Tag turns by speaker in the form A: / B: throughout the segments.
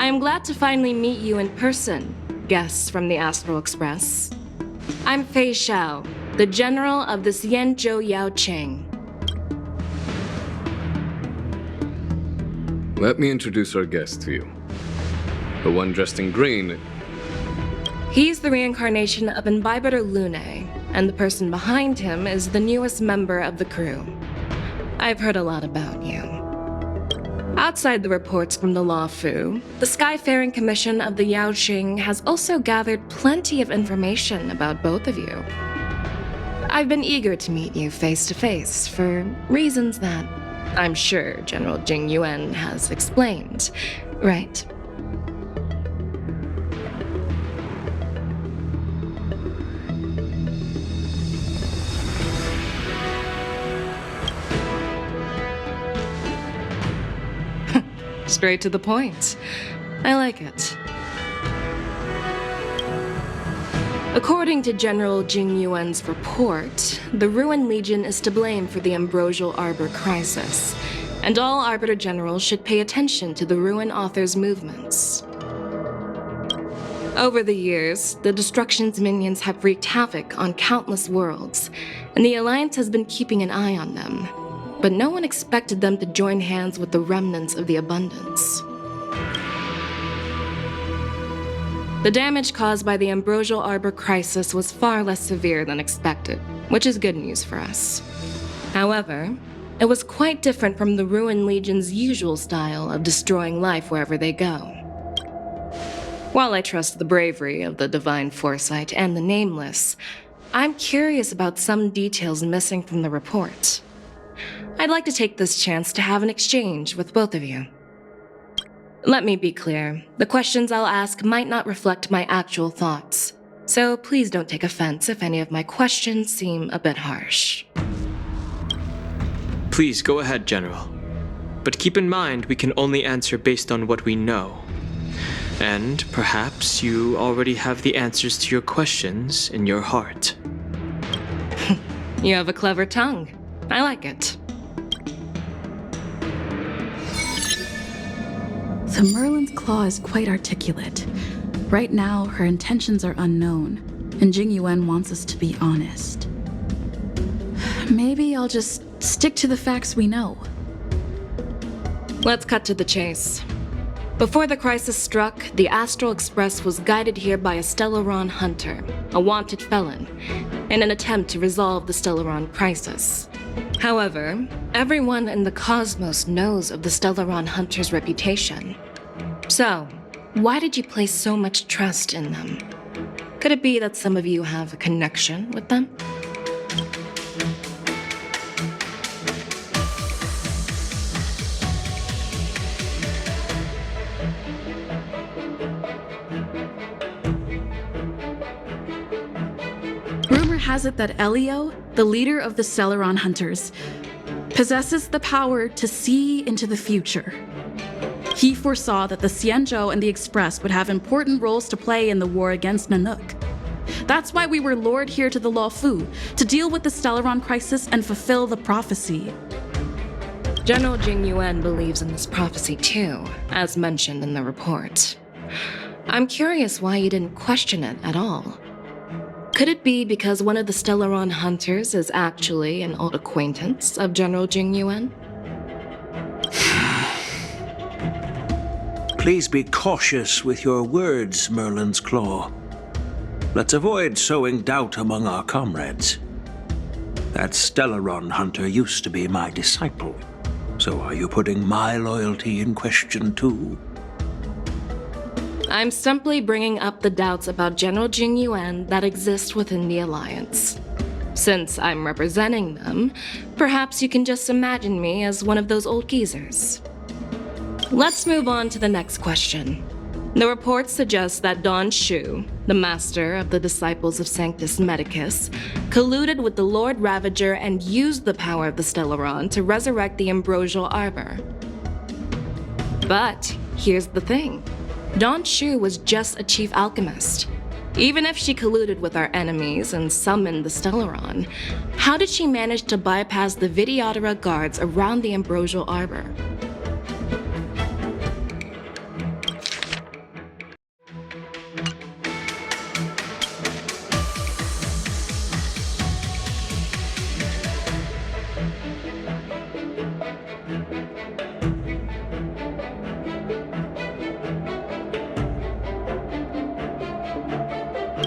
A: I am glad to finally meet you in person, guests from the Astral Express. I'm Feixiao, the general of the Xianzhou Yaoqing.
B: Let me introduce our guest to you. The one dressed in green.
A: He's the reincarnation of Imbibiter Lune, and the person behind him is the newest member of the crew. I've heard a lot about you. Outside the reports from the Law Fu, the Skyfaring Commission of the Yaoqing has also gathered plenty of information about both of you. I've been eager to meet you face to face for reasons that I'm sure General Jing Yuan has explained, right? Straight to the point. I like it. According to General Jing Yuan's report, the Ruin Legion is to blame for the Ambrosial Arbor crisis, and all Arbiter Generals should pay attention to the Ruin Author's movements. Over the years, the Destruction's minions have wreaked havoc on countless worlds, and the Alliance has been keeping an eye on them. But no one expected them to join hands with the remnants of the Abundance. The damage caused by the Ambrosial Arbor crisis was far less severe than expected, which is good news for us. However, it was quite different from the Ruin Legion's usual style of destroying life wherever they go. While I trust the bravery of the Divine Foresight and the Nameless, I'm curious about some details missing from the report. I'd like to take this chance to have an exchange with both of you. Let me be clear, the questions I'll ask might not reflect my actual thoughts, so please don't take offense if any of my questions seem a bit harsh.
C: Please go ahead, General. But keep in mind we can only answer based on what we know. And perhaps you already have the answers to your questions in your heart.
A: You have a clever tongue. I like it.
D: So Merlin's claw is quite articulate. Right now, her intentions are unknown, and Jing Yuan wants us to be honest. Maybe I'll just stick to the facts we know.
A: Let's cut to the chase. Before the crisis struck, the Astral Express was guided here by a Stellaron hunter, a wanted felon, in an attempt to resolve the Stellaron crisis. However, everyone in the cosmos knows of the Stellaron hunter's reputation. So, why did you place so much trust in them? Could it be that some of you have a connection with them?
D: Rumor has it that Elio, the leader of the Stellaron Hunters, possesses the power to see into the future. He foresaw that the Xianzhou and the Express would have important roles to play in the war against Nanook. That's why we were lured here to the Law Fu, to deal with the Stellaron crisis and fulfill the prophecy.
A: General Jing Yuan believes in this prophecy too, as mentioned in the report. I'm curious why you didn't question it at all. Could it be because one of the Stellaron hunters is actually an old acquaintance of General Jing Yuan?
E: Please be cautious with your words, Merlin's Claw. Let's avoid sowing doubt among our comrades. That Stellaron hunter used to be my disciple, so are you putting my loyalty in question too?
A: I'm simply bringing up the doubts about General Jing Yuan that exist within the Alliance. Since I'm representing them, perhaps you can just imagine me as one of those old geezers. Let's move on to the next question. The report suggests that Don Shu, the master of the disciples of Sanctus Medicus, colluded with the Lord Ravager and used the power of the Stellaron to resurrect the Ambrosial Arbor. But here's the thing. Don Shu was just a chief alchemist. Even if she colluded with our enemies and summoned the Stellaron, how did she manage to bypass the Videodora guards around the Ambrosial Arbor?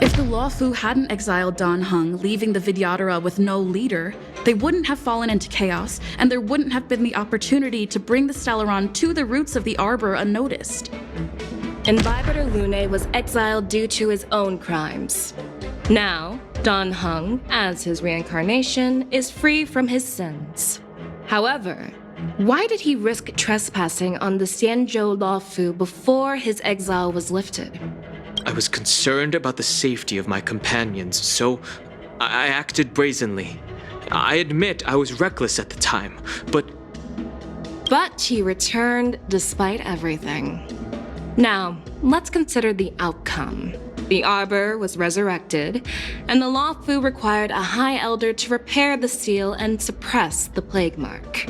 D: If the Luofu hadn't exiled Dan Heng, leaving the Vidyadhara with no leader, they wouldn't have fallen into chaos, and there wouldn't have been the opportunity to bring the Stellaron to the roots of the Arbor unnoticed.
A: Imbibitor Lune was exiled due to his own crimes. Now, Dan Heng, as his reincarnation, is free from his sins. However, why did he risk trespassing on the Xianzhou Luofu before his exile was lifted?
C: I was concerned about the safety of my companions, so I acted brazenly. I admit I was reckless at the time, but
A: he returned despite everything. Now, let's consider the outcome. The Arbor was resurrected, and the Luofu required a High Elder to repair the seal and suppress the plague mark.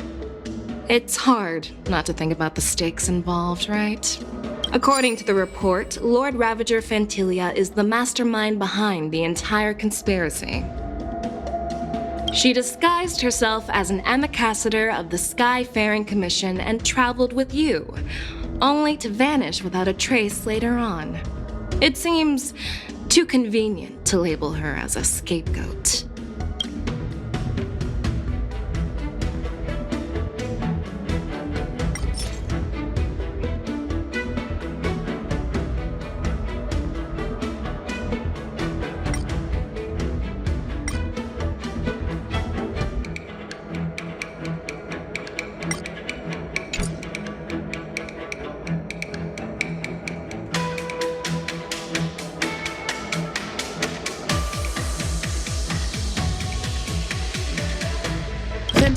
A: It's hard not to think about the stakes involved, right? According to the report, Lord Ravager Fantilia is the mastermind behind the entire conspiracy. She disguised herself as an ambassador of the Skyfaring Commission and traveled with you, only to vanish without a trace later on. It seems too convenient to label her as a scapegoat.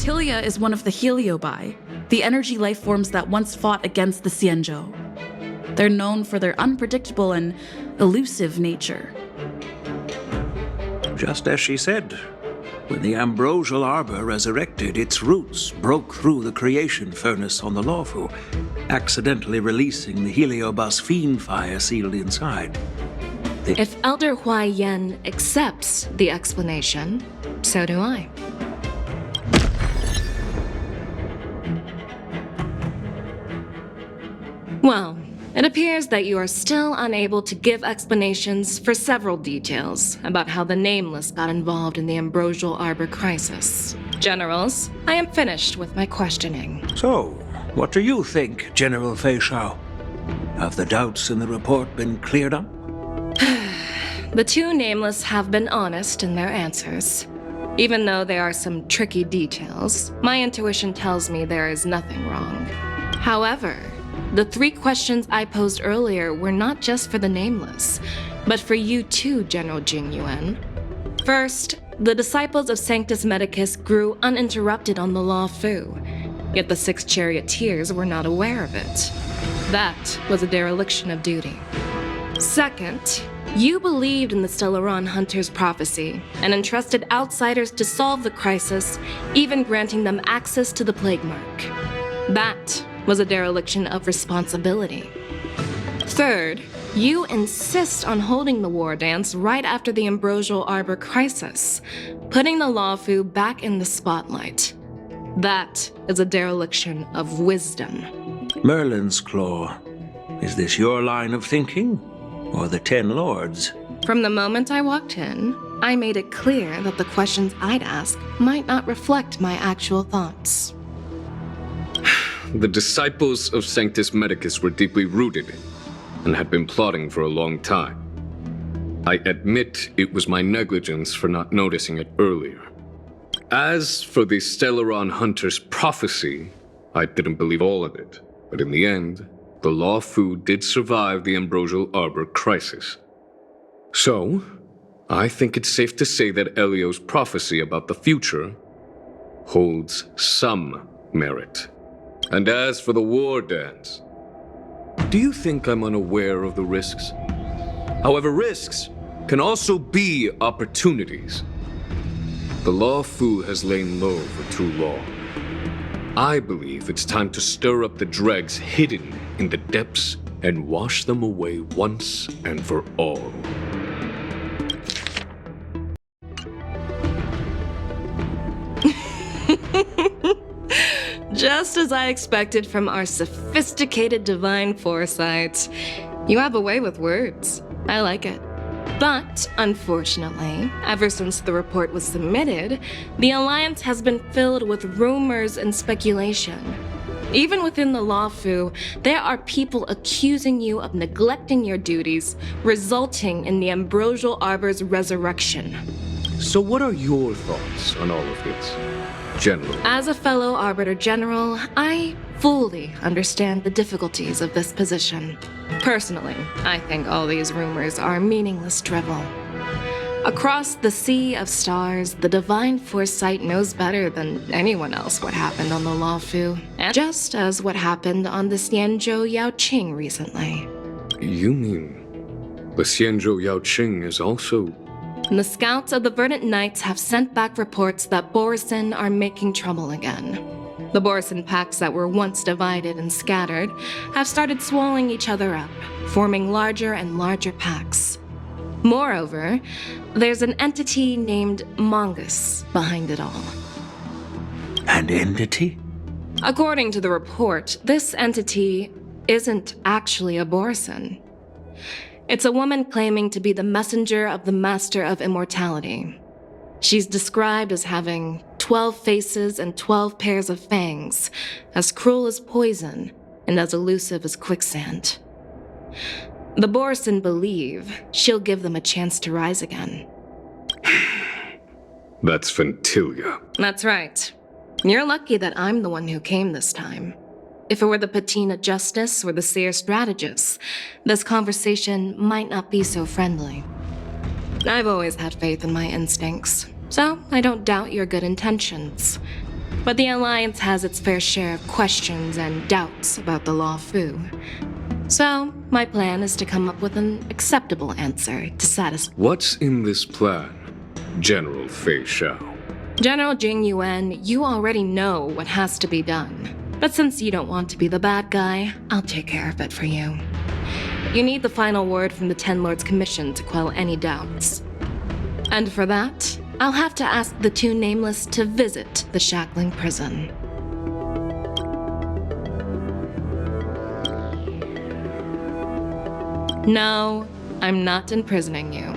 D: Fantilia is one of the Heliobi, the energy life forms that once fought against the Xianzhou. They're known for their unpredictable and elusive nature.
E: Just as she said, when the ambrosial arbor resurrected, its roots broke through the creation furnace on the Luofu, accidentally releasing the Heliobus fiend fire sealed inside.
A: If Elder Huai Yen accepts the explanation, so do I. Well, it appears that you are still unable to give explanations for several details about how the Nameless got involved in the Ambrosial Arbor crisis. Generals, I am finished with my questioning.
E: So, what do you think, General Feixiao? Have the doubts in the report been cleared up?
A: The two Nameless have been honest in their answers. Even though there are some tricky details, my intuition tells me there is nothing wrong. However, the three questions I posed earlier were not just for the Nameless, but for you too, General Jing Yuan. First, the disciples of Sanctus Medicus grew uninterrupted on the Luofu, yet the six charioteers were not aware of it. That was a dereliction of duty. Second, you believed in the Stellaron Hunter's prophecy and entrusted outsiders to solve the crisis, even granting them access to the plague mark. That was a dereliction of responsibility. Third, you insist on holding the war dance right after the Ambrosial Arbor crisis, putting the Luofu back in the spotlight. That is a dereliction of wisdom.
E: Merlin's Claw. Is this your line of thinking? Or the Ten Lords?
A: From the moment I walked in, I made it clear that the questions I'd ask might not reflect my actual thoughts.
B: The disciples of Sanctus Medicus were deeply rooted and had been plotting for a long time. I admit it was my negligence for not noticing it earlier. As for the Stellaron Hunter's prophecy, I didn't believe all of it, but in the end, the Luofu did survive the Ambrosial Arbor crisis. So, I think it's safe to say that Elio's prophecy about the future holds some merit. And as for the war dance, do you think I'm unaware of the risks? However, risks can also be opportunities. The Luofu has lain low for too long. I believe it's time to stir up the dregs hidden in the depths and wash them away once and for all.
A: Just as I expected from our sophisticated divine foresight. You have a way with words. I like it. But, unfortunately, ever since the report was submitted, the Alliance has been filled with rumors and speculation. Even within the Lawfu, there are people accusing you of neglecting your duties, resulting in the Ambrosial Arbor's resurrection.
B: So what are your thoughts on all of this, General?
A: As a fellow Arbiter General, I fully understand the difficulties of this position. Personally, I think all these rumors are meaningless drivel. Across the sea of stars, the Divine Foresight knows better than anyone else what happened on the Lawfu, and just as what happened on the Xianzhou Yaoqing recently.
B: You mean the Xianzhou Yaoqing is also...
A: The scouts of the Verdant Knights have sent back reports that Borisin are making trouble again. The Borisin packs that were once divided and scattered have started swallowing each other up, forming larger and larger packs. Moreover, there's an entity named Mongoose behind it all.
E: An entity?
A: According to the report, this entity isn't actually a Borisin. It's a woman claiming to be the messenger of the Master of Immortality. She's described as having 12 faces and 12 pairs of fangs, as cruel as poison and as elusive as quicksand. The Borisin believe she'll give them a chance to rise again.
B: That's Ventilia.
A: That's right. You're lucky that I'm the one who came this time. If it were the Patina Justice or the Seer Strategist, this conversation might not be so friendly. I've always had faith in my instincts, so I don't doubt your good intentions. But the Alliance has its fair share of questions and doubts about the Lawfu. So, my plan is to come up with an acceptable answer to satisfy.
B: What's in this plan, General feixiao?
A: General Jing Yuan, you already know what has to be done. But since you don't want to be the bad guy, I'll take care of it for you. You need the final word from the Ten Lords Commission to quell any doubts. And for that, I'll have to ask the two Nameless to visit the Shackling prison. No, I'm not imprisoning you.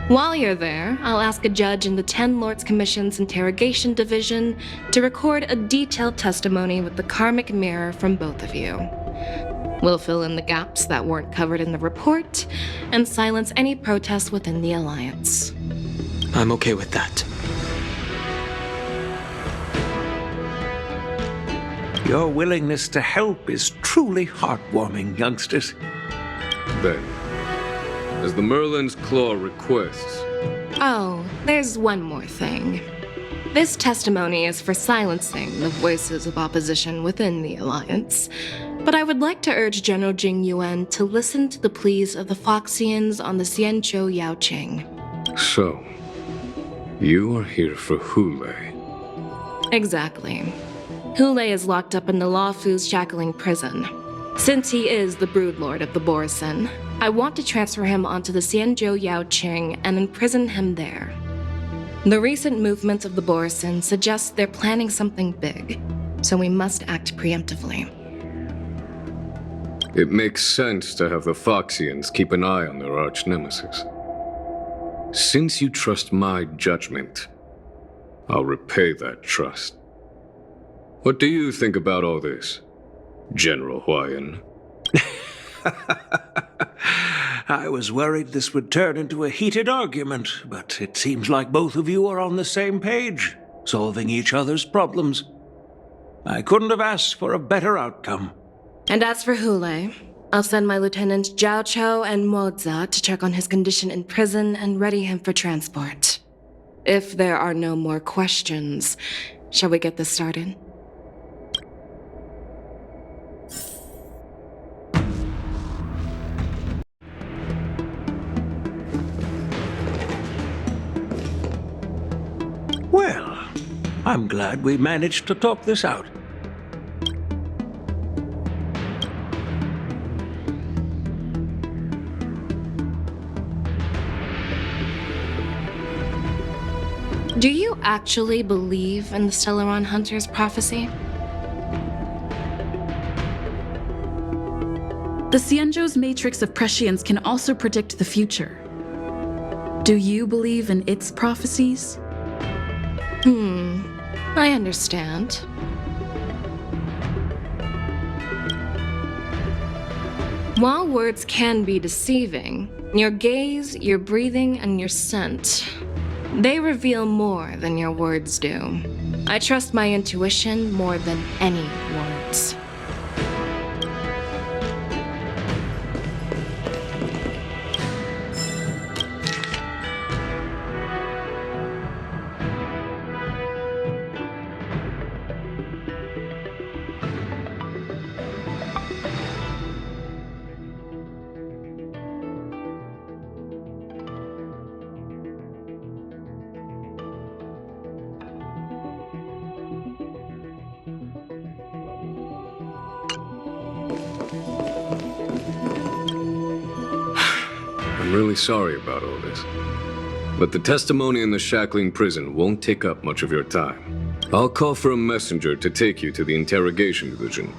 A: While you're there, I'll ask a judge in the Ten Lords Commission's Interrogation Division to record a detailed testimony with the karmic mirror from both of you. We'll fill in the gaps that weren't covered in the report and silence any protests within the Alliance.
C: I'm okay with that.
E: Your willingness to help is truly heartwarming, youngsters.
B: Then, as the Merlin's Claw requests...
A: Oh, there's one more thing. This testimony is for silencing the voices of opposition within the Alliance, but I would like to urge General Jing Yuan to listen to the pleas of the Foxians on the Xianzhou Yaoqing.
B: So, you are here for Hule.
A: Exactly. Hule is locked up in the Lawfu's Shackling prison. Since he is the broodlord of the Borisin, I want to transfer him onto the Xianzhou Yaoqing and imprison him there. The recent movements of the Borisin suggest they're planning something big, so we must act preemptively.
B: It makes sense to have the Foxians keep an eye on their arch-nemesis. Since you trust my judgment, I'll repay that trust. What do you think about all this, General Huayan?
E: I was worried this would turn into a heated argument, but it seems like both of you are on the same page, solving each other's problems. I couldn't have asked for a better outcome.
A: And as for Hule, I'll send my lieutenants Zhao Chou and Moza to check on his condition in prison and ready him for transport. If there are no more questions, shall we get this started?
E: Well, I'm glad we managed to talk this out.
A: Do you actually believe in the Stellaron Hunter's prophecy?
D: The Xianzhou's matrix of prescience can also predict the future. Do you believe in its prophecies?
A: I understand. While words can be deceiving, your gaze, your breathing, and your scent, they reveal more than your words do. I trust my intuition more than any words.
B: I'm really sorry about all this. But the testimony in the shackling prison won't take up much of your time. I'll call for a messenger to take you to the interrogation division.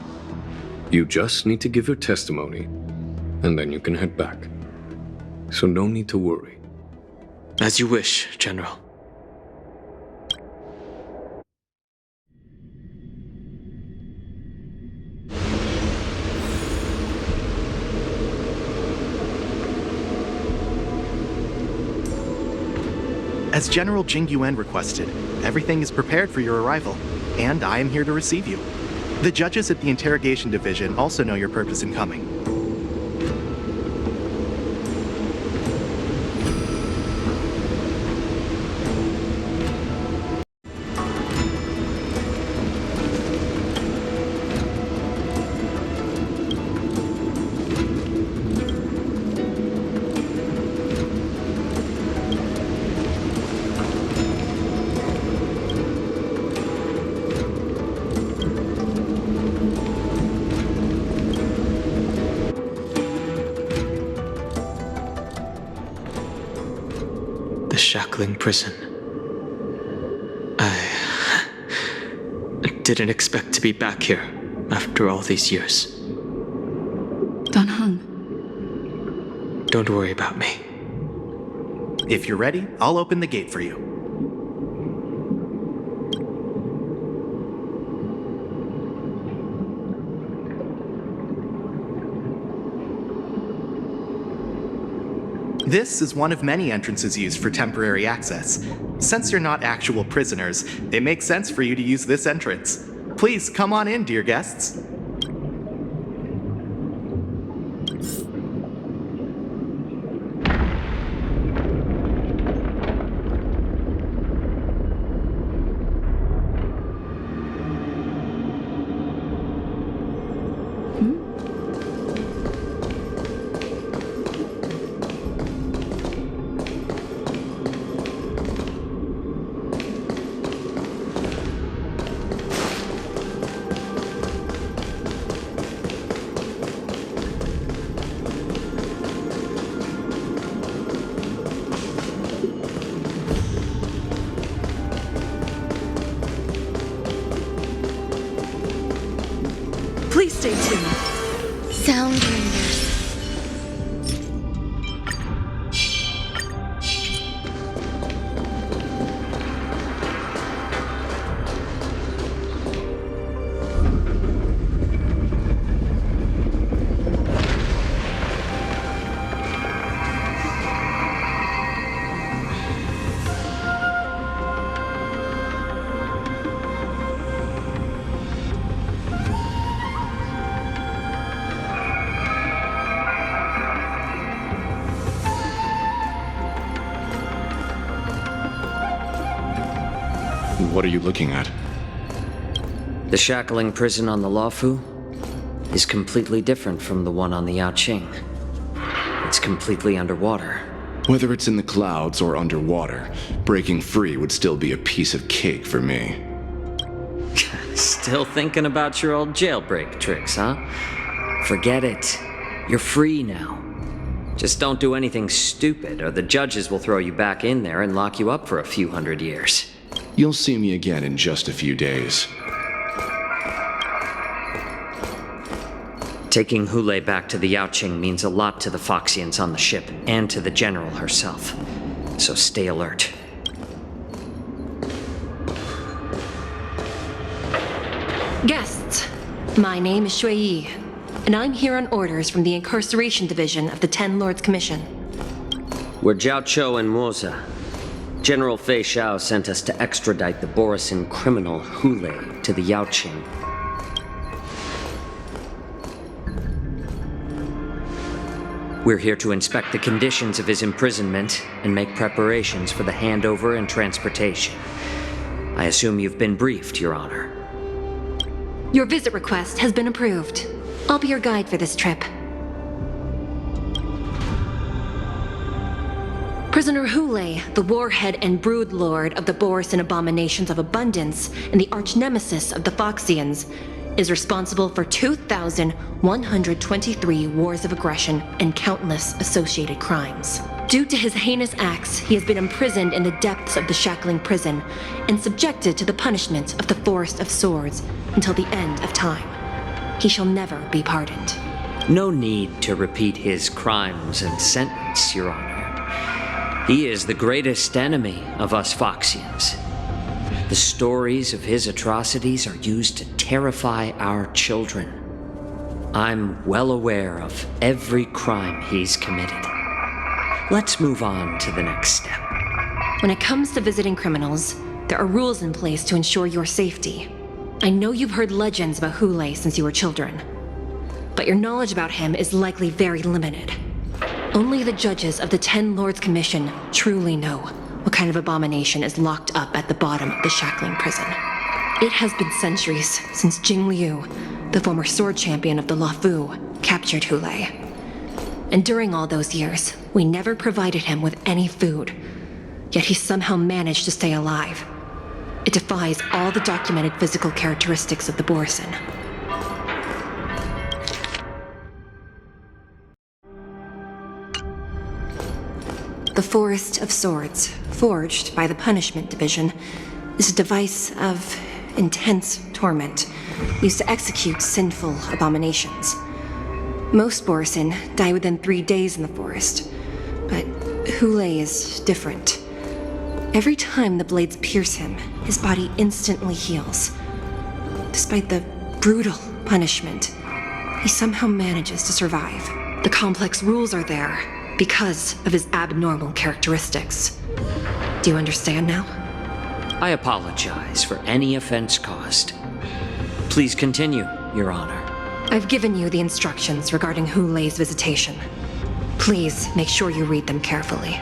B: You just need to give your testimony, and then you can head back. So no need to worry.
C: As you wish, General.
F: As General Jing Yuan requested, everything is prepared for your arrival, and I am here to receive you. The judges at the interrogation division also know your purpose in coming.
C: The shackling prison. I didn't expect to be back here after all these years.
D: Dan Heng,
C: Don't worry about me.
F: If you're ready, I'll open the gate for you. This is one of many entrances used for temporary access. Since you're not actual prisoners, it makes sense for you to use this entrance. Please come on in, dear guests.
D: please stay tuned.
A: Sound lingers.
G: What are you looking at?
H: The shackling prison on the Luofu is completely different from the one on the Yaoqing. It's completely underwater.
G: Whether it's in the clouds or underwater, breaking free would still be a piece of cake for me.
H: Still thinking about your old jailbreak tricks, huh? Forget it. You're free now. Just don't do anything stupid, or the judges will throw you back in there and lock you up for a few hundred years.
G: You'll see me again in just a few days.
H: Taking Hule back to the Yaoqing means a lot to the Foxians on the ship, and to the General herself. so stay alert.
A: Guests, my name is Shui Yi, and I'm here on orders from the Incarceration Division of the Ten Lords Commission.
H: We're Jiao Cho and Moza. General Feixiao sent us to extradite the Borisin criminal Hule to the Yaoqing. We're here to inspect the conditions of his imprisonment and make preparations for the handover and transportation. I assume you've been briefed, Your Honor.
A: Your visit request has been approved. I'll be your guide for this trip. Prisoner Hule, the warhead and brood lord of the Borisin abominations of abundance and the arch-nemesis of the Foxians, is responsible for 2,123 wars of aggression and countless associated crimes. Due to his heinous acts, he has been imprisoned in the depths of the Shackling prison and subjected to the punishment of the Forest of Swords until the end of time. He shall never be pardoned.
H: No need to repeat his crimes and sentence, Your Honor. He is the greatest enemy of us Foxians. The stories of his atrocities are used to terrify our children. I'm well aware of every crime he's committed. Let's move on to the next step.
A: When it comes to visiting criminals, there are rules in place to ensure your safety. I know you've heard legends about Hule since you were children, but your knowledge about him is likely very limited. Only the judges of the Ten Lords Commission truly know what kind of abomination is locked up at the bottom of the Shackling prison. It has been centuries since Jing Liu, the former sword champion of the Luofu, captured Hule. And during all those years, we never provided him with any food. Yet he somehow managed to stay alive. It defies all the documented physical characteristics of the Borisin. The Forest of Swords, forged by the Punishment Division, is a device of intense torment used to execute sinful abominations. Most Borisin die within 3 days in the forest, but Hule is different. Every time the blades pierce him, his body instantly heals. Despite the brutal punishment, he somehow manages to survive. The complex rules are there because of his abnormal characteristics. Do you understand now?
H: I apologize for any offense caused. Please continue, Your Honor.
A: I've given you the instructions regarding Hule's visitation. Please make sure you read them carefully.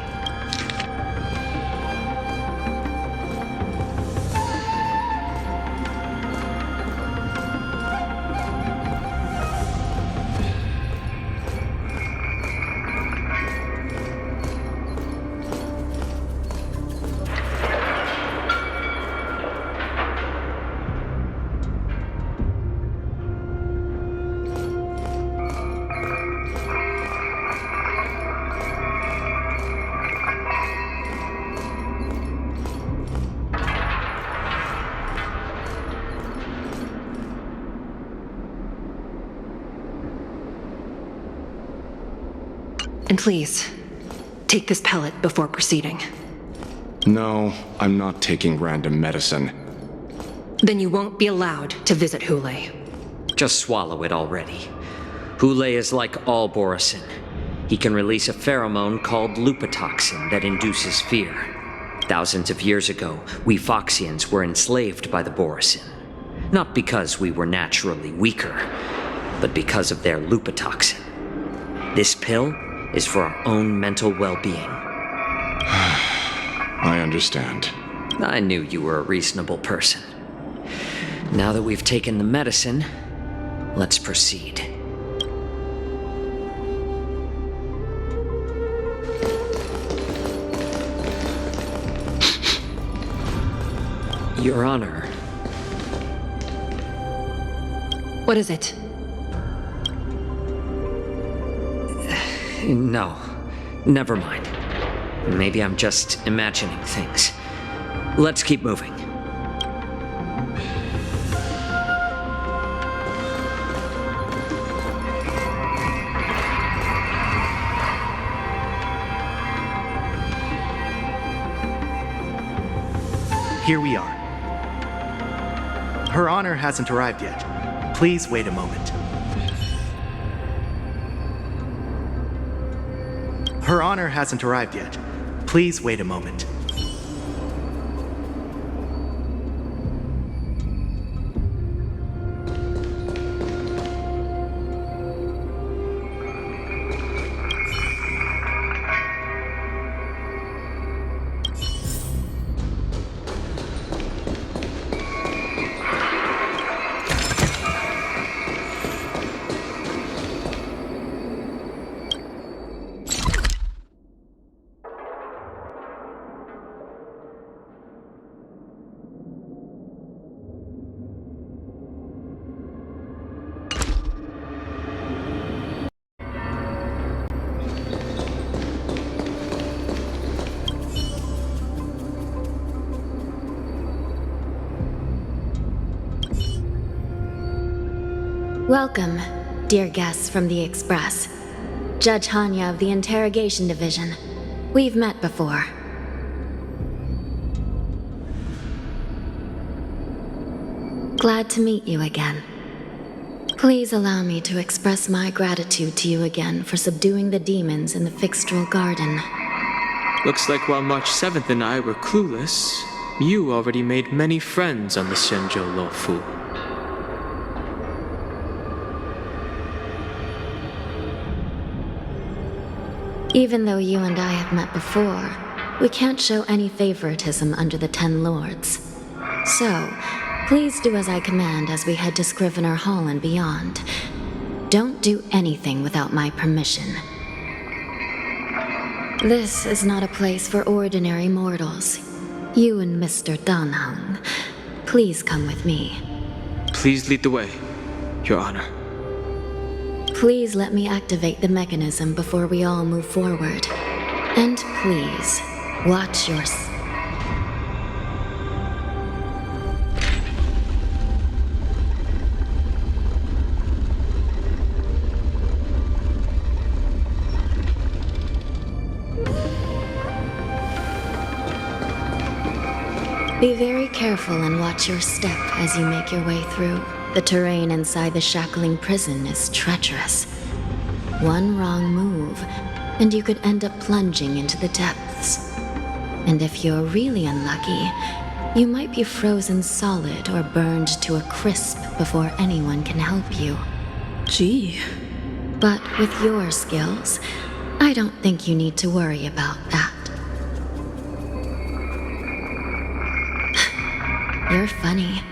A: And please, take this pellet before proceeding.
G: No, I'm not taking random medicine.
A: Then you won't be allowed to visit Hule.
H: Just swallow it already. Hule is like all Borisin. He can release a pheromone called lupatoxin that induces fear. Thousands of years ago, we Foxians were enslaved by the Borisin. Not because we were naturally weaker, but because of their lupatoxin. This pill is for our own mental well-being.
G: I understand.
H: I knew you were a reasonable person. Now that we've taken the medicine, let's proceed. Your Honor.
A: What is it?
H: No, never mind. Maybe I'm just imagining things. Let's keep moving.
F: Here we are. Her Honor hasn't arrived yet. Please wait a moment. Her Honor hasn't arrived yet. Please wait a moment.
I: Welcome, dear guests from the Express. Judge Hanya of the Interrogation Division. We've met before. Glad to meet you again. Please allow me to express my gratitude to you again for subduing the demons in the Fixtral Garden.
C: Looks like while March 7th and I were clueless, you already made many friends on the Shenzhou Luofu.
I: Even though you and I have met before, we can't show any favoritism under the Ten Lords. So, please do as I command as we head to Scrivener Hall and beyond. Don't do anything without my permission. This is not a place for ordinary mortals. You and Mr. Danheng, please come with me.
C: Please lead the way, Your Honor.
I: Please let me activate the mechanism before we all move forward. And please, watch your... Be very careful and watch your step as you make your way through. The terrain inside the shackling prison is treacherous. One wrong move, and you could end up plunging into the depths. And if you're really unlucky, you might be frozen solid or burned to a crisp before anyone can help you.
D: Gee.
I: But with your skills, I don't think you need to worry about that. You're funny.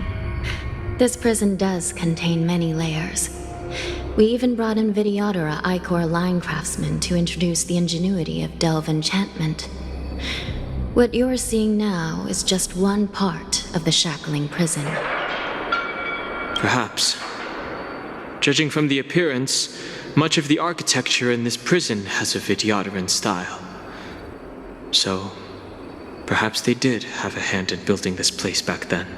I: This prison does contain many layers. We even brought in Videodora Icor line craftsmen to introduce the ingenuity of Delve enchantment. What you're seeing now is just one part of the shackling prison.
C: Perhaps. Judging from the appearance, much of the architecture in this prison has a Vidyadoran style. So, perhaps they did have a hand in building this place back then.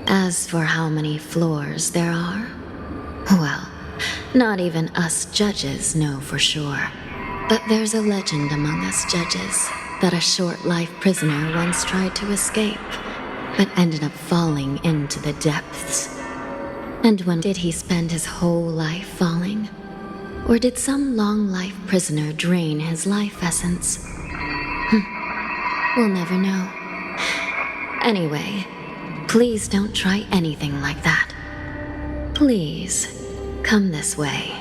I: As for how many floors there are, well, not even us judges know for sure. But there's a legend among us judges that a short-life prisoner once tried to escape, but ended up falling into the depths. And when did he spend his whole life falling? Or did some long-life prisoner drain his life essence? We'll never know. Anyway, please don't try anything like that. Please, come this way.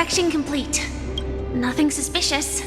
J: Inspection complete. Nothing suspicious.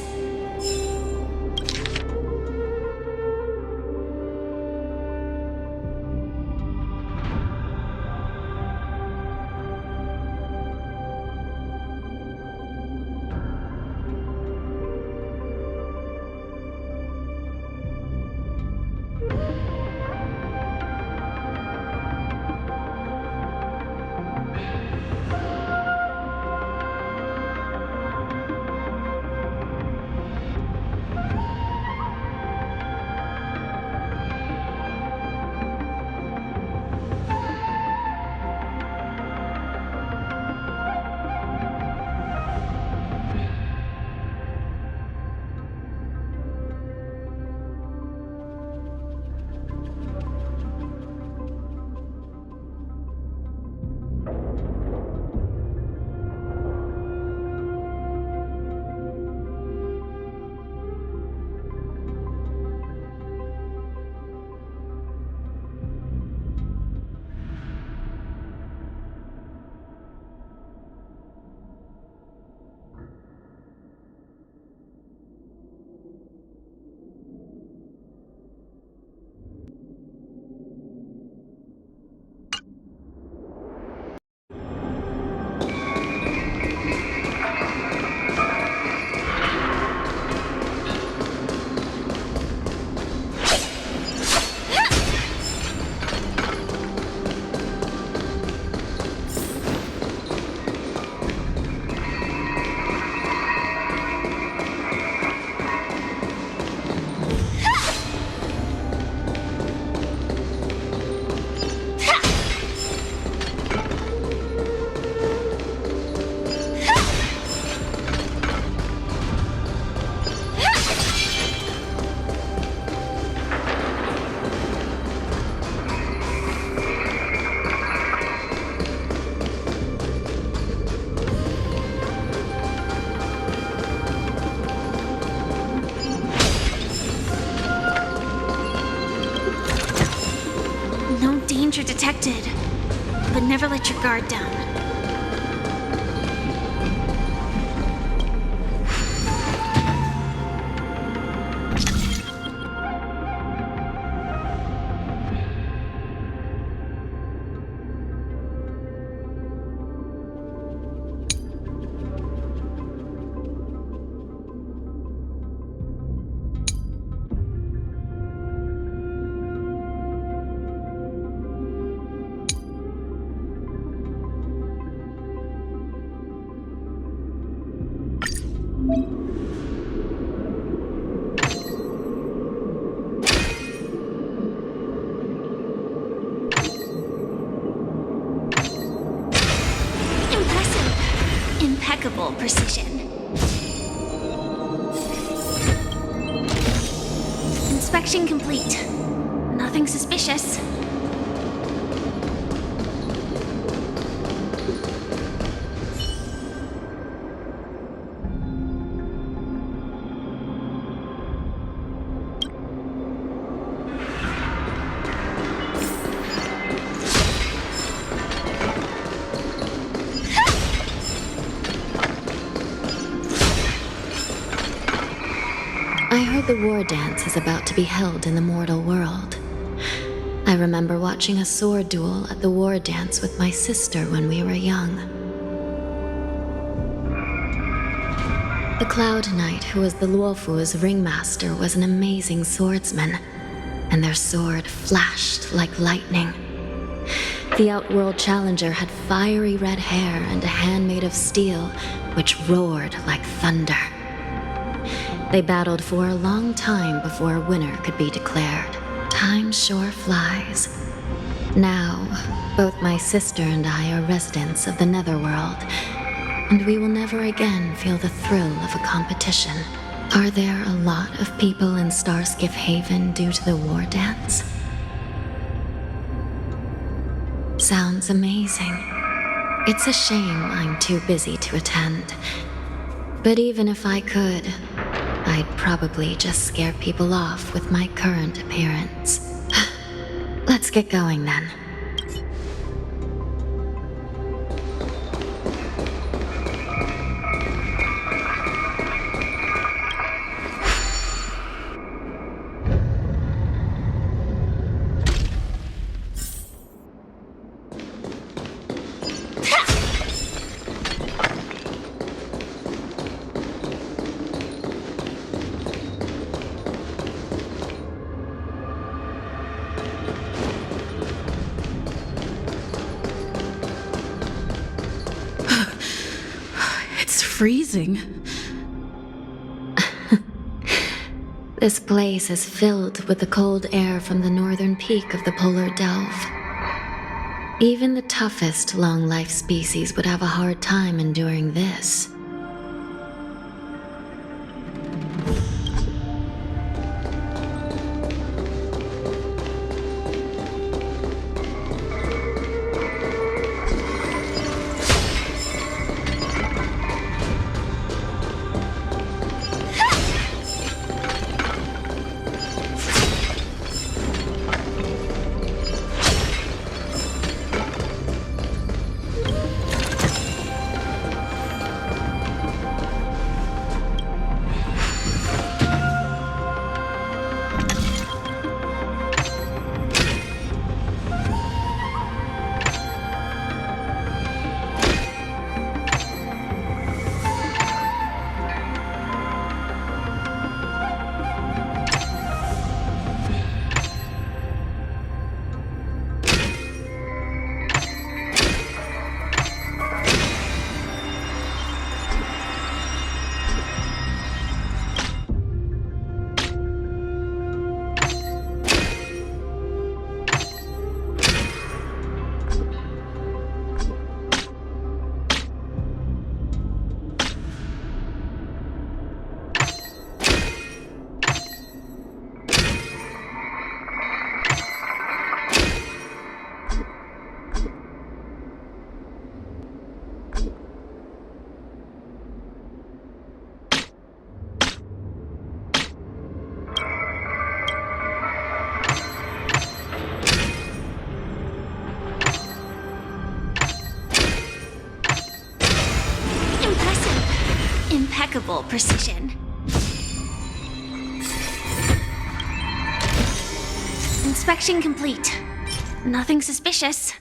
J: Danger detected, but never let your guard down. Impeccable precision. Inspection complete. Nothing suspicious.
I: I heard the war dance is about to be held in the mortal world. I remember watching a sword duel at the war dance with my sister when we were young. The Cloud Knight, who was the Luofu's ringmaster, was an amazing swordsman, and their sword flashed like lightning. The Outworld Challenger had fiery red hair and a hand made of steel, which roared like thunder. They battled for a long time before a winner could be declared. Time sure flies. Now, both my sister and I are residents of the Netherworld, and we will never again feel the thrill of a competition. Are there a lot of people in Starskiff Haven due to the war dance? Sounds amazing. It's a shame I'm too busy to attend. But even if I could, I'd probably just scare people off with my current appearance. Let's get going then.
D: freezing.
I: This place is filled with the cold air from the northern peak of the polar delve. Even the toughest long-life species would have a hard time enduring this.
J: Impeccable precision. Inspection complete. Nothing suspicious.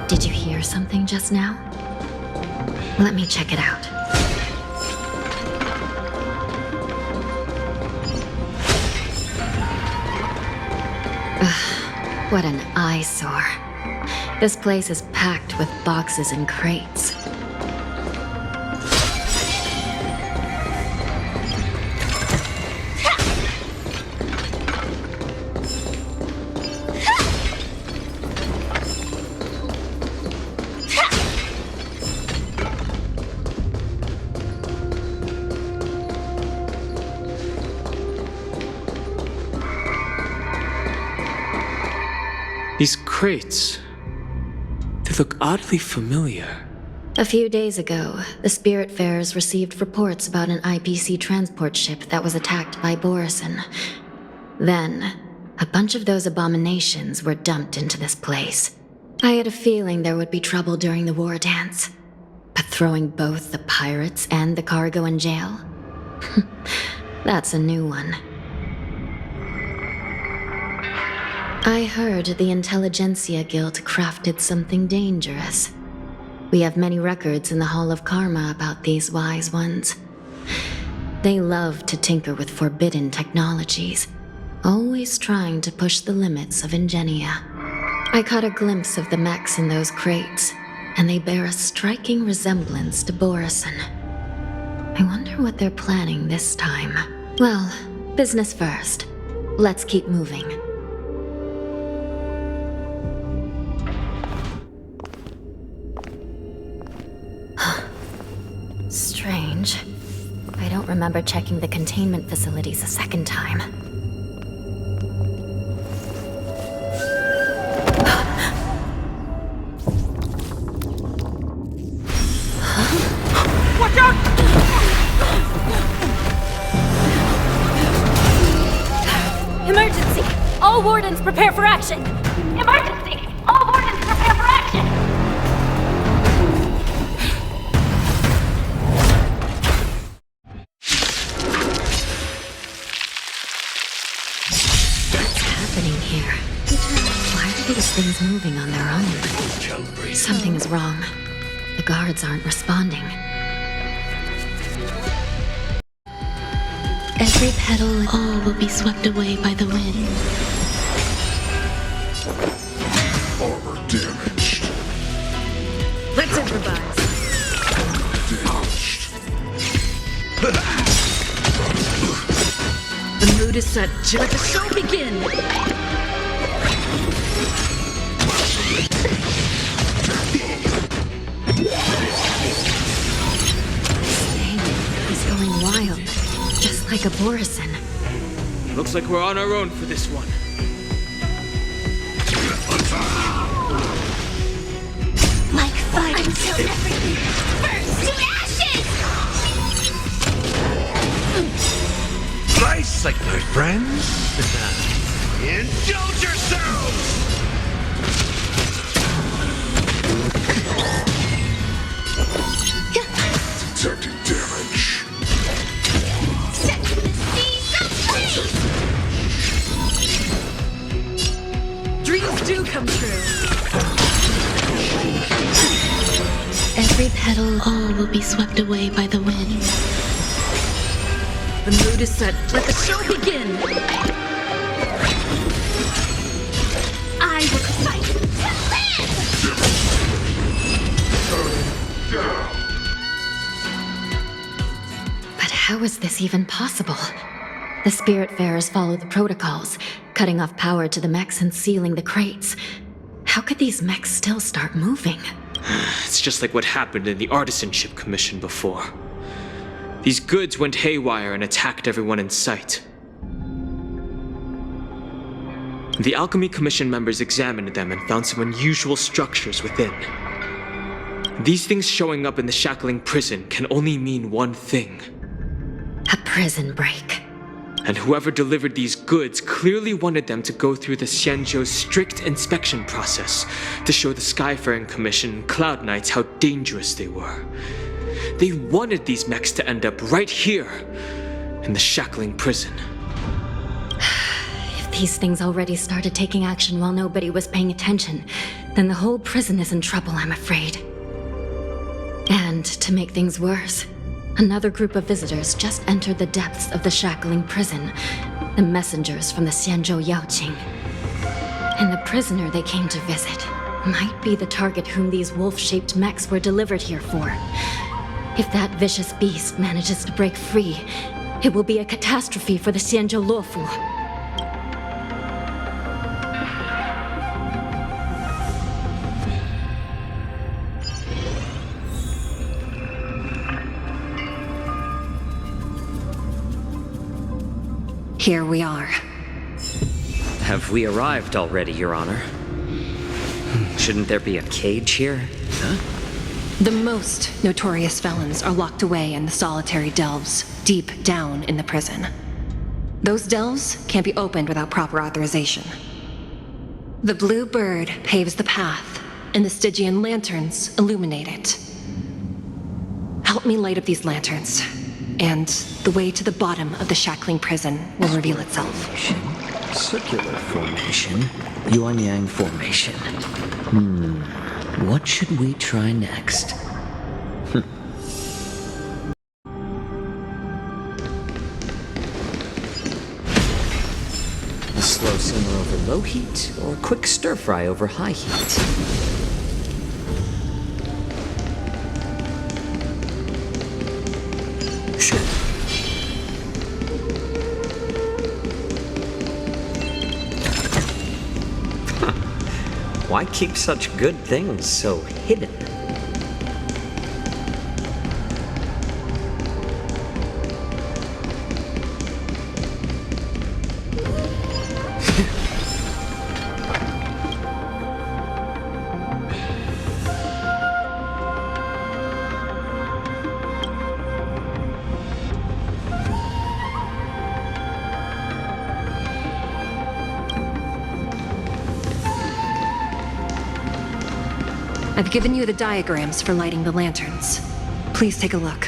I: Did you hear something just now? Let me check it out. Ugh, what an eyesore. This place is packed with boxes and crates.
C: These crates, they look oddly familiar.
I: A few days ago, the Spiritfarers received reports about an IPC transport ship that was attacked by Borison. Then, a bunch of those abominations were dumped into this place. I had a feeling there would be trouble during the war dance. But throwing both the pirates and the cargo in jail? That's a new one. I heard the Intelligentsia Guild crafted something dangerous. We have many records in the Hall of Karma about these wise ones. They love to tinker with forbidden technologies, always trying to push the limits of ingenia. I caught a glimpse of the mechs in those crates, and they bear a striking resemblance to Borison. I wonder what they're planning this time. Well, business first. Let's keep moving. Strange. I don't remember checking the containment facilities a second time.
K: Watch out!
L: Emergency! All wardens prepare for action! Emergency! All wardens prepare for action!
I: things moving on their own. Something is wrong. The guards aren't responding. Every petal, all will be swept away by the wind.
G: Armor damaged.
D: Let's improvise. The mood is set. Let the show begin.
I: He's going wild, just like a Borison.
C: Looks like we're on our own for this one.
J: Like fire until everything burns to ashes!
E: Nice, like my friends. Indulge yourselves!
G: Detecting damage.
J: Set to the seas of fate!
D: Dreams do come true.
I: Every petal, all will be swept away by the wind.
D: The mood is set. Let the show begin.
J: I will fight to live!
I: But how is this even possible? The Spiritfarers follow the protocols, cutting off power to the mechs and sealing the crates. How could these mechs still start moving?
C: It's just like what happened in the Artisanship Commission before. These goods went haywire and attacked everyone in sight. The Alchemy Commission members examined them and found some unusual structures within. These things showing up in the shackling prison can only mean one thing.
I: A prison break.
C: And whoever delivered these goods clearly wanted them to go through the Xianzhou's strict inspection process to show the Skyfaring Commission and Cloud Knights how dangerous they were. They wanted these mechs to end up right here, in the shackling prison.
I: If these things already started taking action while nobody was paying attention, then the whole prison is in trouble, I'm afraid. And to make things worse, another group of visitors just entered the depths of the shackling prison, the messengers from the Xianzhou Yaoqing. And the prisoner they came to visit might be the target whom these wolf-shaped mechs were delivered here for. If that vicious beast manages to break free, it will be a catastrophe for the Xianzhou Luofu. Here we are.
H: Have we arrived already, Your Honor? Shouldn't there be a cage here? Huh?
A: The most notorious felons are locked away in the solitary delves, deep down in the prison. Those delves can't be opened without proper authorization. The blue bird paves the path, and the Stygian lanterns illuminate it. Help me light up these lanterns, and the way to the bottom of the shackling prison will reveal itself.
H: Circular formation, Yuan-Yang formation. What should we try next? A slow simmer over low heat, or a quick stir fry over high heat? Sure. Why keep such good things so hidden?
A: I've given you the diagrams for lighting the lanterns. Please take a look.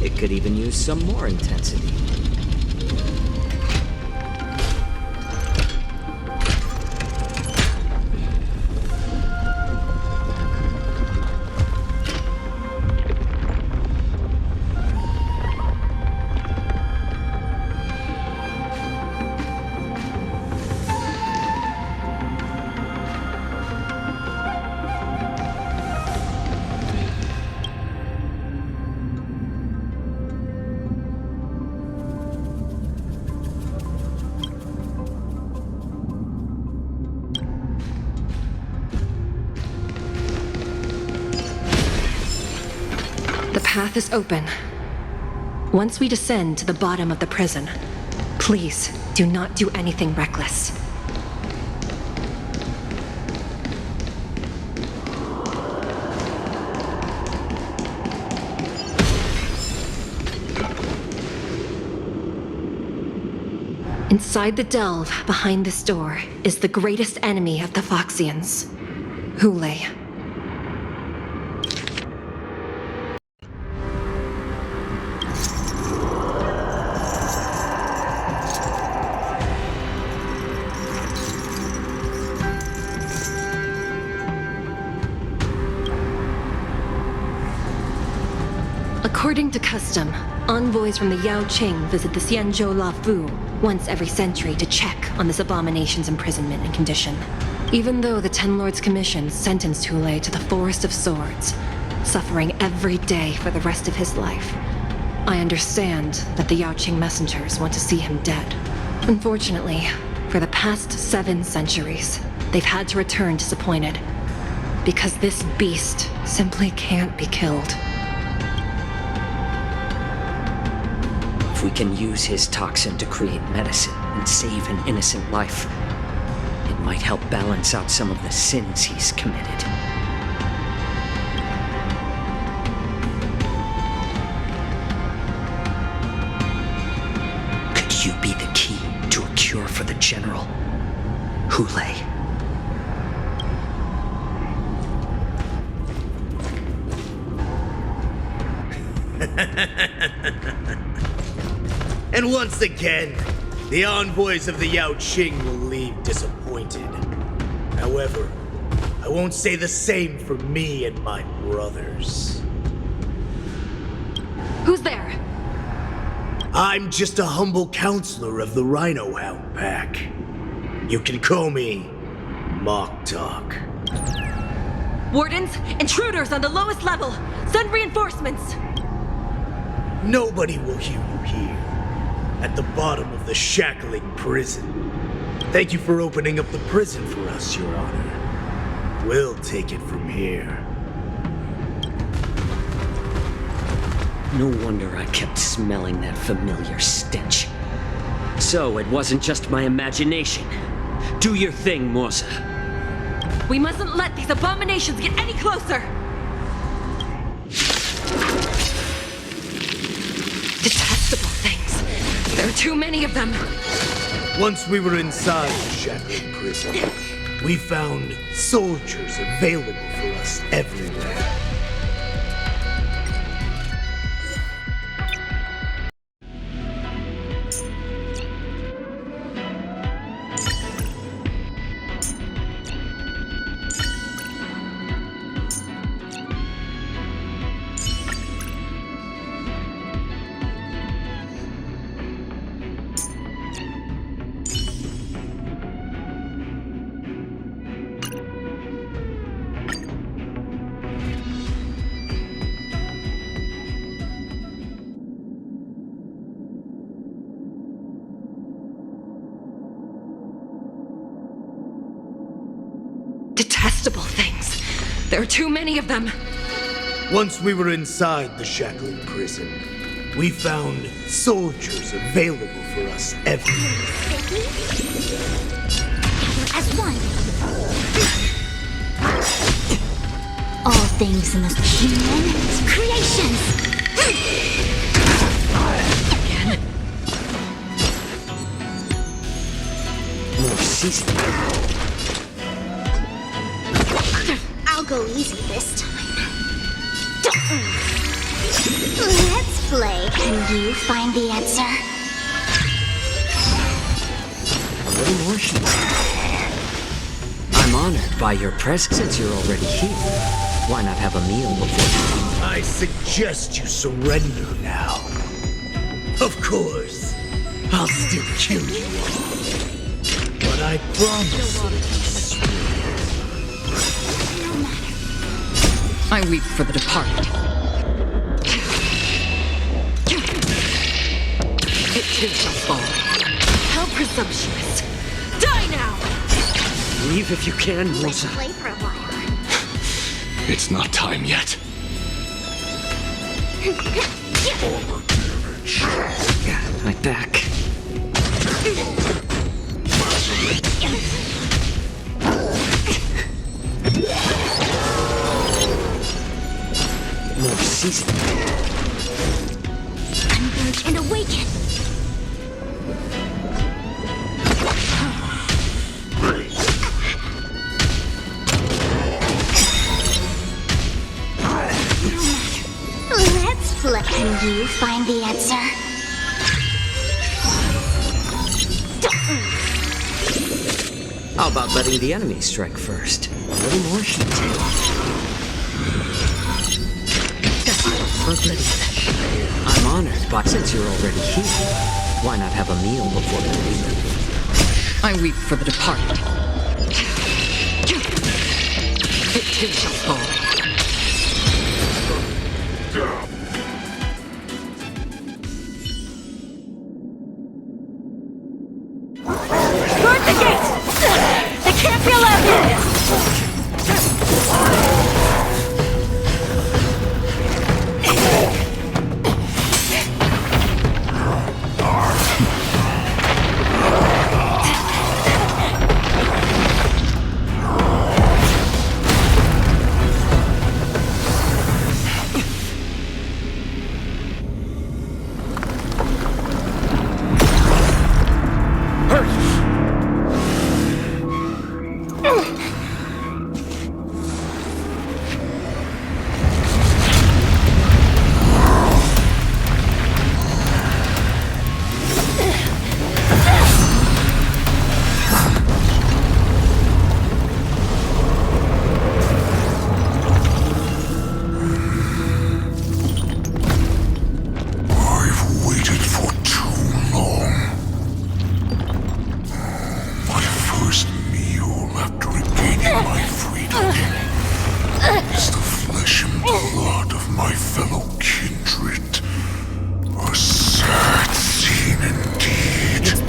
H: It could even use some more intensity.
A: The path is open. Once we descend to the bottom of the prison, please do not do anything reckless. Inside the delve behind this door is the greatest enemy of the Foxians, Hule. According to custom, envoys from the Yao Qing visit the Xianzhou La Fu once every century to check on this abomination's imprisonment and condition. Even though the Ten Lords Commission sentenced Hule to the Forest of Swords, suffering every day for the rest of his life, I understand that the Yao Qing messengers want to see him dead. Unfortunately, for the past 7 centuries, they've had to return disappointed, because this beast simply can't be killed.
H: If we can use his toxin to create medicine and save an innocent life, it might help balance out some of the sins he's committed. Could you be the key to a cure for the General, Hule?
K: And once again, the envoys of the Yao Qing will leave disappointed. However, I won't say the same for me and my brothers.
A: Who's there?
K: I'm just a humble counselor of the Rhino Hound Pack. You can call me Mock Talk.
A: Wardens, intruders on the lowest level! Send reinforcements!
K: Nobody will hear you here. At the bottom of the shackling prison. Thank you for opening up the prison for us, Your Honor. We'll take it from here.
H: No wonder I kept smelling that familiar stench. So it wasn't just my imagination. Do your thing, Morza.
A: We mustn't let these abominations get any closer! Detestable things. There are too many of them.
K: Once we were inside the shackling prison, we found soldiers available for us everywhere.
A: Detestable things. There are too many of them.
K: Once we were inside the shackling prison, we found soldiers available for us everywhere.
J: Gather as one. All things must be human creations.
A: Again.
H: More seasoning.
J: I'll go easy this time. Let's play Can you find the answer?
H: A little more sheep. I'm honored by your presence since you're already here. Why not have a meal before?
K: I suggest you surrender now. Of course, I'll still kill you all. But I promise
M: I weep for the departed. It too shall fall. How presumptuous! Die now!
H: Leave if you can, Rosa.
J: play for a while.
G: It's not time yet.
H: My back. More season.
J: Converge and awaken. Let's play. Can you find the answer?
H: How about letting the enemy strike first? A little more sheep. I'm honored, but since you're already here, why not have a meal before you leave?
M: I weep for the departed. It too shall fall.
L: Guard the gate! They can't be allowed in!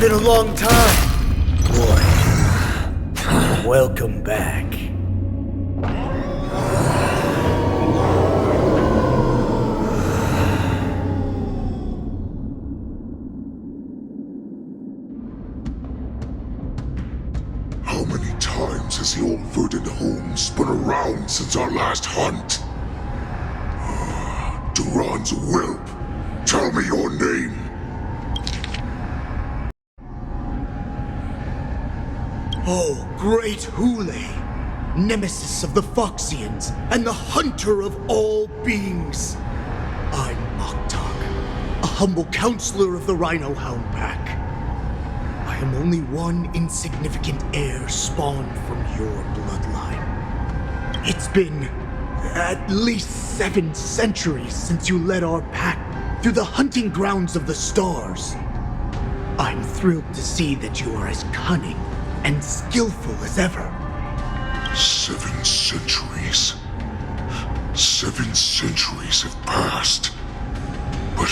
K: been a long time, boy. Welcome back.
N: How many times has the old verdant home spun around since our last hunt? Duran's whelp, tell me your name.
K: Oh, great Hule, nemesis of the Foxians and the hunter of all beings. I'm Moktok, a humble counselor of the Rhino Hound Pack. I am only one insignificant heir spawned from your bloodline. It's been at least 7 centuries since you led our pack through the hunting grounds of the stars. I'm thrilled to see that you are as cunning and skillful as ever.
N: 7 centuries. 7 centuries have passed. But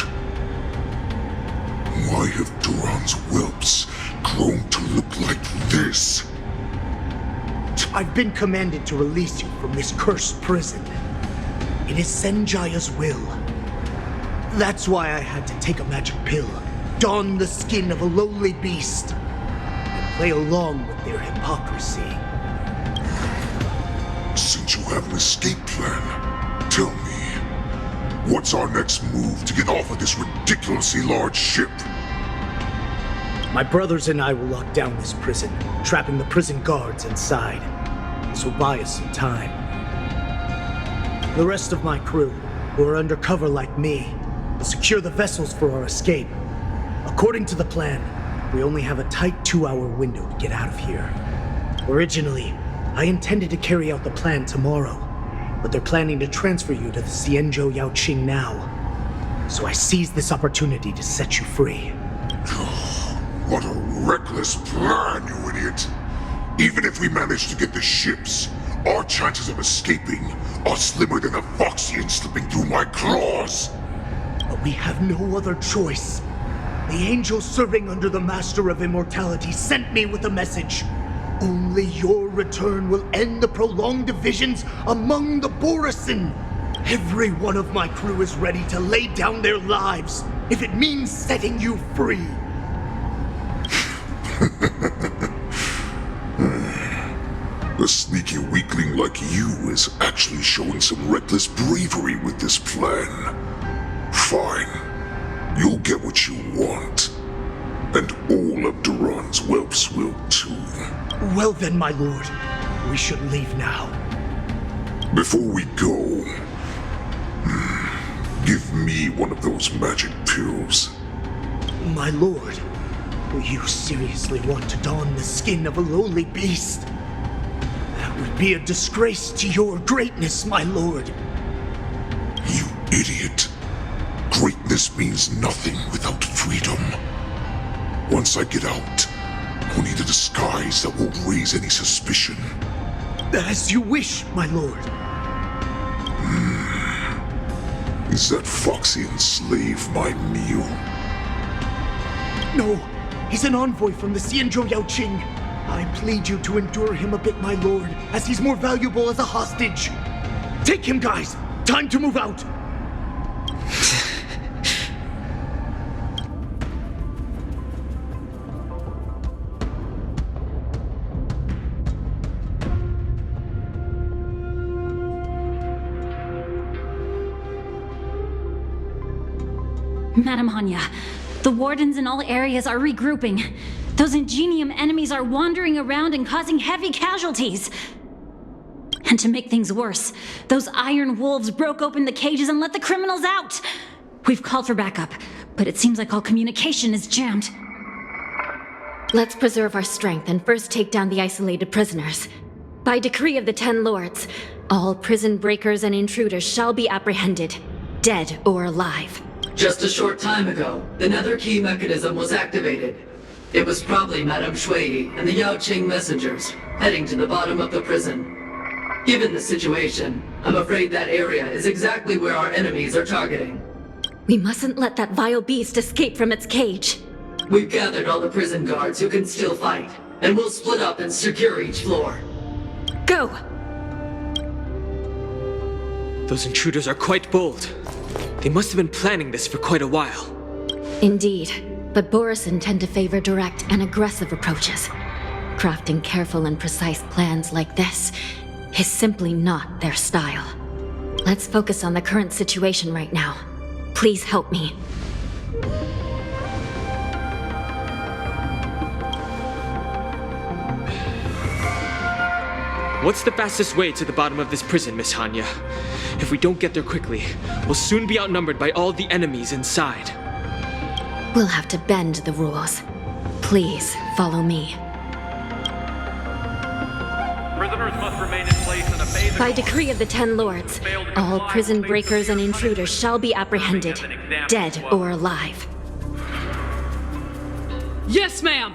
N: why have Duran's whelps grown to look like this?
K: I've been commanded to release you from this cursed prison. It is Senjaya's will. That's why I had to take a magic pill, don the skin of a lowly beast, and play along with their hypocrisy.
N: Since you have an escape plan, tell me, what's our next move to get off of this ridiculously large ship?
K: My brothers and I will lock down this prison, trapping the prison guards inside. This will buy us some time. The rest of my crew, who are undercover like me, to secure the vessels for our escape. According to the plan, we only have a tight 2-hour window to get out of here. Originally, I intended to carry out the plan tomorrow, but they're planning to transfer you to the Xianzhou Yaoqing now. So I seized this opportunity to set you free.
N: What a reckless plan, you idiot! Even if we manage to get the ships, our chances of escaping are slimmer than a Foxian slipping through my claws!
K: But we have no other choice. The angel serving under the Master of Immortality sent me with a message. Only your return will end the prolonged divisions among the Borisin. Every one of my crew is ready to lay down their lives if it means setting you free.
N: A sneaky weakling like you is actually showing some reckless bravery with this plan. Fine. You'll get what you want. And all of Duran's whelps will too.
K: Well then, my lord. We should leave now.
N: Before we go, give me one of those magic pills.
K: My lord, do you seriously want to don the skin of a lowly beast? That would be a disgrace to your greatness, my lord.
N: You idiot. Greatness means nothing without freedom. Once I get out, I'll need a disguise that won't raise any suspicion.
K: As you wish, my lord.
N: Is that Foxian slave my meal?
K: No, he's an envoy from the Xianzhou Yaoqing. I plead you to endure him a bit, my lord, as he's more valuable as a hostage. Take him, guys! Time to move out!
L: Madam Hanya, the wardens in all areas are regrouping. Those Ingenium enemies are wandering around and causing heavy casualties. And to make things worse, those iron wolves broke open the cages and let the criminals out. We've called for backup, but it seems like all communication is jammed.
I: Let's preserve our strength and first take down the isolated prisoners. By decree of the 10 Lords, all prison breakers and intruders shall be apprehended, dead or alive.
O: Just a short time ago, the nether key mechanism was activated. It was probably Madame Shui and the Yaoqing messengers, heading to the bottom of the prison. Given the situation, I'm afraid that area is exactly where our enemies are targeting.
I: We mustn't let that vile beast escape from its cage.
O: We've gathered all the prison guards who can still fight, and we'll split up and secure each floor.
I: Go!
C: Those intruders are quite bold. They must have been planning this for quite a while.
I: Indeed, but Borisin tend to favor direct and aggressive approaches. Crafting careful and precise plans like this is simply not their style. Let's focus on the current situation right now. Please help me.
C: What's the fastest way to the bottom of this prison, Miss Hanya? If we don't get there quickly, we'll soon be outnumbered by all the enemies inside.
I: We'll have to bend the rules. Please, follow me.
P: Prisoners must remain in place in a phase.
I: By decree of the 10 Lords, all prison breakers and intruders shall be apprehended, dead or alive.
Q: Yes, ma'am!